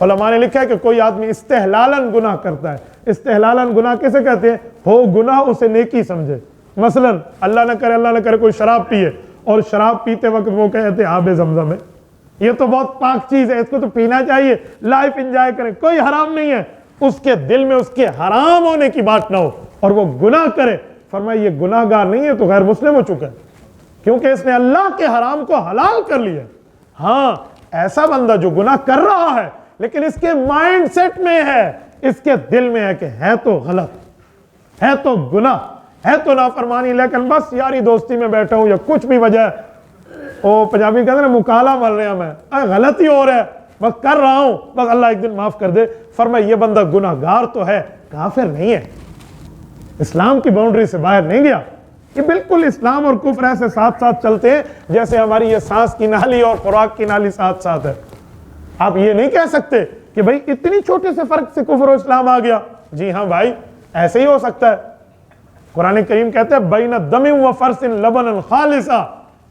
علماء نے لکھا ہے کہ کوئی آدمی استحلالن گناہ کرتا ہے. استحلالن گناہ کیسے کہتے ہیں؟ ہو گناہ اسے نیکی سمجھے. مثلا اللہ نہ کرے کوئی شراب پیے اور شراب پیتے وقت وہ کہتے ہیں آب زمزم ہے، یہ تو بہت پاک چیز ہے، اس کو تو پینا چاہیے، لائف انجوائے کریں، کوئی حرام نہیں ہے. اس کے دل میں اس کے حرام ہونے کی بات نہ ہو اور وہ گناہ کرے، فرمایا یہ گناہ گار نہیں ہے تو غیر مسلم ہو چکا ہے، کیونکہ اس نے اللہ کے حرام کو حلال کر لیا. ہاں ایسا بندہ جو گناہ کر رہا ہے لیکن اس کے مائنڈ سیٹ میں ہے، اس کے دل میں ہے کہ ہے تو غلط، ہے تو گناہ، ہے تو نافرمانی، لیکن بس یاری دوستی میں بیٹھا ہوں یا کچھ بھی وجہ ہے، پنجابی کہتے ہیں نا مکالا مل رہا میں، غلط ہی ہو رہا ہے، بس کر رہا ہوں، بس اللہ ایک دن معاف کر دے. فرمایا یہ بندہ گناہ گار تو ہے، کافر نہیں ہے، اسلام کی باؤنڈری سے باہر نہیں گیا. یہ بالکل اسلام اور کفر ایسے ساتھ ساتھ چلتے ہیں جیسے ہماری یہ سانس کی نالی اور خوراک کی نالی ساتھ ساتھ ہے. آپ یہ نہیں کہہ سکتے کہ بھائی اتنی چھوٹے سے فرق سے کفر و اسلام آ گیا. جی ہاں بھائی ایسے ہی ہو سکتا ہے. قرآن کریم کہتے ہیں بین دم و فرس لبنا خالصا،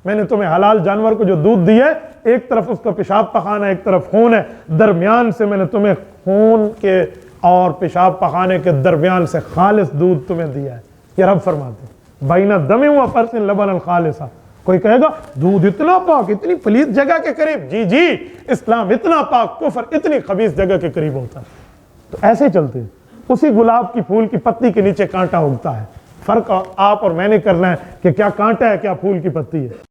میں نے تمہیں حلال جانور کو جو دودھ دی ہے، ایک طرف اس کا پیشاب پخانا ہے، ایک طرف خون ہے، درمیان سے میں نے تمہیں خون کے اور پیشاب پخانے کے درمیان سے خالص دودھ تمہیں دیا ہے. یہ رب فرماتے ہیں بین دم و فرس لبنا خالصا. کوئی کہے گا دودھ اتنا پاک اتنی پلیت جگہ کے قریب، جی جی اسلام اتنا پاک، کفر اتنی خبیث جگہ کے قریب ہوتا ہے. تو ایسے چلتے ہیں. اسی گلاب کی پھول کی پتی کے نیچے کانٹا اگتا ہے. فرق آپ اور میں نے کرنا ہے کہ کیا کانٹا ہے کیا پھول کی پتی ہے.